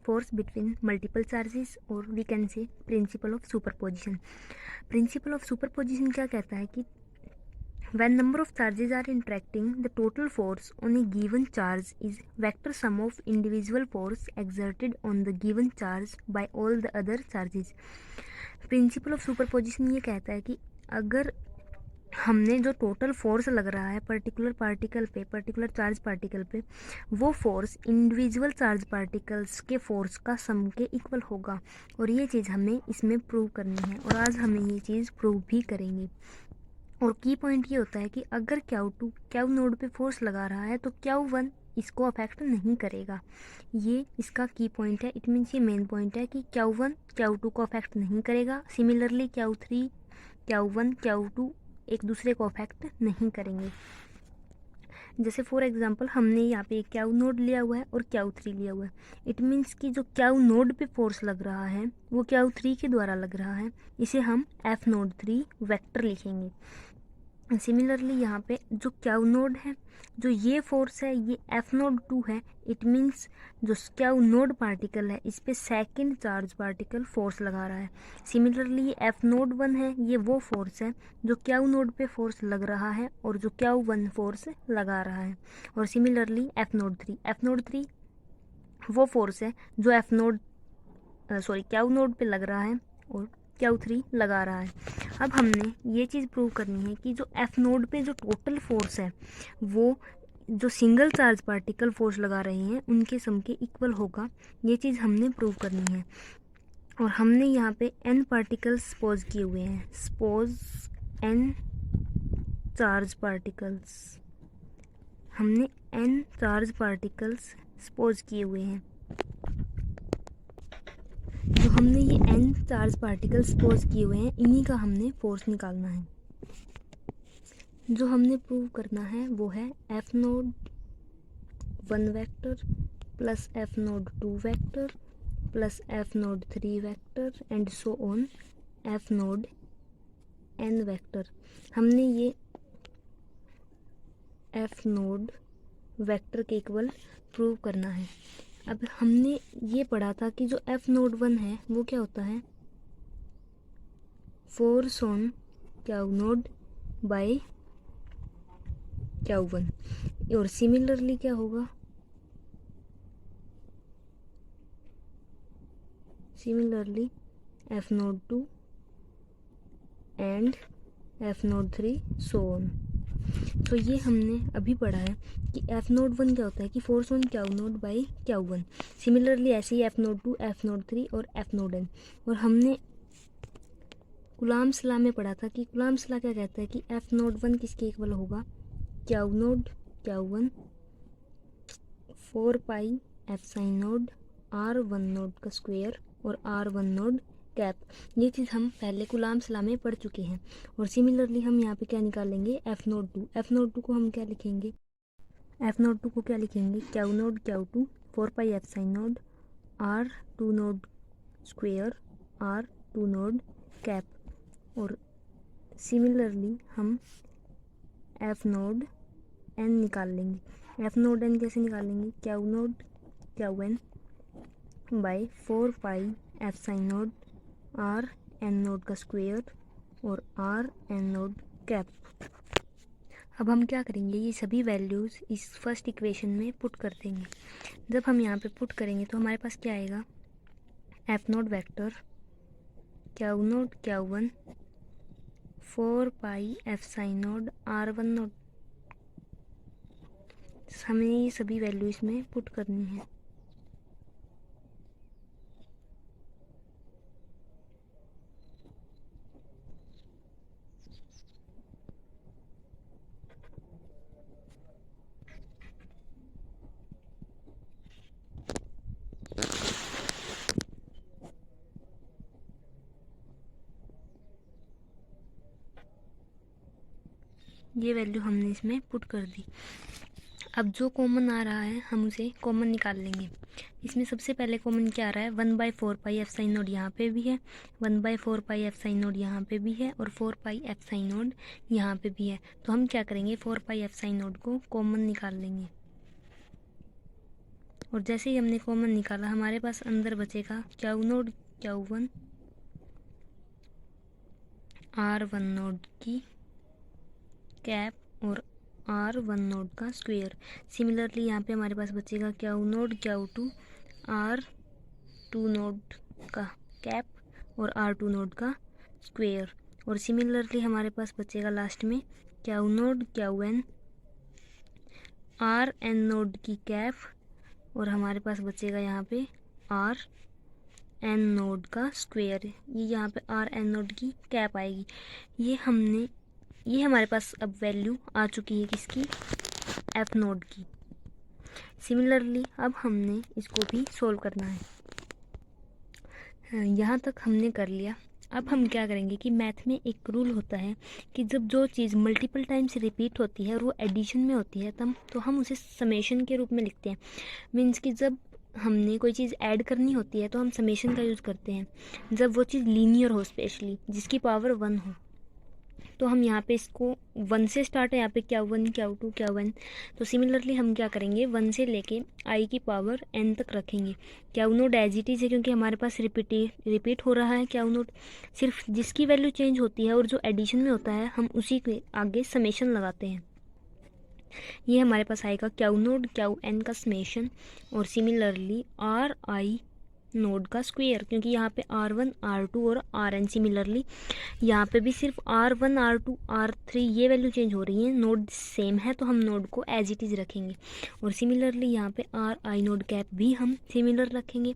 force between multiple charges, or we can say principle of superposition. Principle of superposition क्या कहता है कि when number of charges are interacting, the total force on a given charge is vector sum of individual force exerted on the given charge by all the other charges. Principle of superposition ये कहता है कि अगर हमने जो total force लग रहा है पर्टिकुलर पार्टिकल पे, पर्टिकुलर चार्ज पार्टिकल पे, वो फोर्स इंडिविजुअल चार्ज पार्टिकल्स के फोर्स का सम के इक्वल होगा, और ये चीज़ हमें इसमें प्रूव करनी है, और आज हमें ये चीज़ प्रूव भी करेंगे। और की पॉइंट ये होता है कि अगर Q2 Q नोड पे फोर्स लगा रहा है तो Q1 इसको अफेक्ट नहीं करेगा। ये इसका की पॉइंट है। इट मीन्स ये मेन पॉइंट है कि Q1 Q2 को अफेक्ट नहीं करेगा। सिमिलरली Q3 Q1 Q2 एक दूसरे को अफेक्ट नहीं करेंगे। जैसे फॉर एग्जांपल हमने यहाँ पे Q नोड लिया हुआ है और Q3 लिया हुआ है। इट मीन्स कि जो Q नोड पे फोर्स लग रहा है वो Q3 के द्वारा लग रहा है। इसे हम F नोड 3 वेक्टर लिखेंगे। सिमिलरली यहाँ पे जो Q नोड है, जो ये फोर्स है ये F नोड 2 है। इट मीन्स जो Q नोड पार्टिकल है इस पे सेकेंड चार्ज पार्टिकल फोर्स लगा रहा है। सिमिलरली ये F नोड 1 है, ये वो फोर्स है जो Q नोड पे फोर्स लग रहा है और जो Q1 फोर्स लगा रहा है। और सिमिलरली F नोड 3 वो फोर्स है जो Q नोड पे लग रहा है और Q3 लगा रहा है। अब हमने ये चीज़ प्रूव करनी है कि जो F नोड पे जो टोटल फोर्स है वो जो सिंगल चार्ज पार्टिकल फोर्स लगा रहे हैं उनके सम के इक्वल होगा। ये चीज़ हमने प्रूव करनी है। और हमने यहाँ पे n पार्टिकल्स सपोज किए हुए हैं। सपोज n चार्ज पार्टिकल्स, हमने n चार्ज पार्टिकल्स सपोज किए हुए हैं। जो हमने ये n चार्ज पार्टिकल्स सपोज किए हुए हैं इन्हीं का हमने फोर्स निकालना है। जो हमने प्रूव करना है वो है F node 1 vector plus F node 2 vector plus F node 3 vector and so on F naught n vector. हमने ये F नोड वेक्टर के इक्वल प्रूव करना है। अब हमने ये पढ़ा था कि जो F नोड 1 है वो क्या होता है, force on Q node by Q1। और सिमिलरली क्या होगा, similarly F node 2 and F node 3 so on. तो ये हमने अभी पढ़ा है कि F नोड 1 क्या होता है कि force on Q node by Q1। Similarly ऐसे ही F नोड 2, F नोड 3 और F नोड n। और हमने कुलाम्ब्स लॉ में पढ़ा था कि कुलाम्ब्स लॉ क्या कहता है कि F नोड 1 किसके इक्वल होगा, Q naught Q1 4 pi F sign naught R1 naught का स्क्वायर और R1 नोड कैप। ये चीज़ हम पहले कुलाम्ब्स लॉ में पढ़ चुके हैं। और सिमिलरली हम यहाँ पे क्या निकालेंगे, F नोड 2। F नोड 2 को हम क्या लिखेंगे, F नोड 2 को क्या लिखेंगे, Q naught Q2 4 pi F sign naught R2 naught square R2 naught cap. और सिमिलरली हम F नोड n निकाल लेंगे। F नोड n कैसे निकालेंगे, Q naught Qn by 4 pi F sign naught R n naught का square और R n naught cap. अब हम क्या करेंगे, ये सभी वैल्यूज़ इस फर्स्ट इक्वेशन में पुट कर देंगे। जब हम यहाँ पे पुट करेंगे तो हमारे पास क्या आएगा, F naught vector Q naught Q1 4 pi F sign naught R1 naught. हमें ये सभी वैल्यू इसमें पुट करनी है। ये वैल्यू हमने इसमें पुट कर दी। अब जो कॉमन आ रहा है हम उसे कॉमन निकाल लेंगे। इसमें सबसे पहले कॉमन क्या आ रहा है, 1/4 पाई F साइन नोड यहाँ पे भी है, 1/4 पाई F साइन नोड यहाँ पे भी है और 4 पाई F साइन नोड यहाँ पे भी है। तो हम क्या करेंगे, 4 पाई F साइन नोड को कॉमन निकाल लेंगे। और जैसे ही हमने कॉमन निकाला हमारे पास अंदर बचेगा Q node Q1 R1 node की कैप और R1 नोड का स्क्वायर। सिमिलरली यहाँ पे हमारे पास बचेगा Q node Q2 R2 node का कैप और R2 नोड का स्क्वायर। और सिमिलरली हमारे पास बचेगा लास्ट में Q node Qn Rn node की कैप और हमारे पास बचेगा यहाँ पे Rn नोड का स्क्वायर। ये यहाँ पे Rn नोड की कैप आएगी। ये हमारे पास अब वैल्यू आ चुकी है किसकी, F नोड की। सिमिलरली अब हमने इसको भी सोल्व करना है। यहाँ तक हमने कर लिया। अब हम क्या करेंगे कि मैथ में एक रूल होता है कि जब जो चीज़ मल्टीपल टाइम्स रिपीट होती है और वो एडिशन में होती है तब तो हम उसे समेशन के रूप में लिखते हैं। मीन्स कि जब हमने कोई चीज़ ऐड करनी होती है तो हम समेशन का यूज़ करते हैं। जब वो चीज़ लीनियर हो, स्पेशली जिसकी पावर 1 हो, तो हम यहाँ पे इसको 1 से स्टार्ट है, यहाँ पे Q1 Q2 Q1। तो सिमिलरली हम क्या करेंगे, 1 से लेके I की पावर n तक रखेंगे। Q naught as it is है क्योंकि हमारे पास रिपीट हो रहा है क्यू नोड। सिर्फ जिसकी वैल्यू चेंज होती है और जो एडिशन में होता है हम उसी के आगे समेशन लगाते हैं। ये हमारे पास आएगा क्यू नोड Qn का समेशन और सिमिलरली RI नोड का स्क्वायर, क्योंकि यहाँ पे R1 R2 और Rn सिमिलरली यहाँ पे भी सिर्फ R1 R2 R3 ये वैल्यू चेंज हो रही है, नोड सेम है तो हम नोड को एज इट इज़ रखेंगे। और सिमिलरली यहाँ पे RI नोड कैप भी हम सिमिलर रखेंगे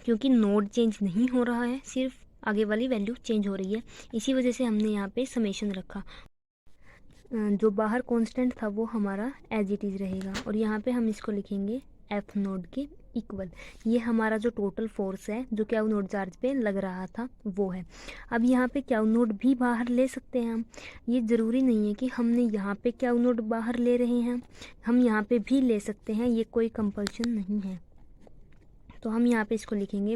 क्योंकि नोड चेंज नहीं हो रहा है, सिर्फ आगे वाली वैल्यू चेंज हो रही है। इसी वजह से हमने यहाँ पे समेशन रखा। जो बाहर कांस्टेंट था वो हमारा एज इट इज़ रहेगा और यहाँ पे हम इसको लिखेंगे F नोड के इक्वल। ये हमारा जो टोटल फोर्स है जो क्यू नोड चार्ज पे लग रहा था वो है। अब यहाँ पे क्यू नोड भी बाहर ले सकते हैं हम। ये ज़रूरी नहीं है कि हमने यहाँ पे क्यू नोड बाहर ले रहे हैं, हम यहाँ पे भी ले सकते हैं, ये कोई कंपल्शन नहीं है। तो हम यहाँ पे इसको लिखेंगे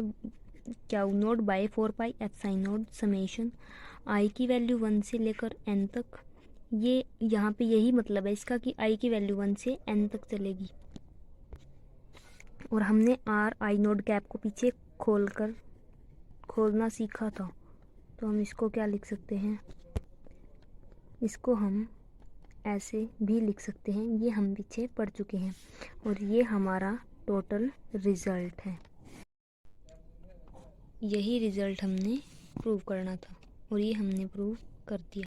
Q naught by 4 pi epsilon naught summation I की वैल्यू 1 से लेकर n तक। ये यहाँ पे यही मतलब है इसका कि I की वैल्यू 1 से n तक चलेगी। और हमने RI नोड कैप को पीछे खोलना सीखा था, तो हम इसको क्या लिख सकते हैं, इसको हम ऐसे भी लिख सकते हैं, ये हम पीछे पढ़ चुके हैं। और ये हमारा टोटल रिज़ल्ट है। यही रिज़ल्ट हमने प्रूव करना था और ये हमने प्रूव कर दिया।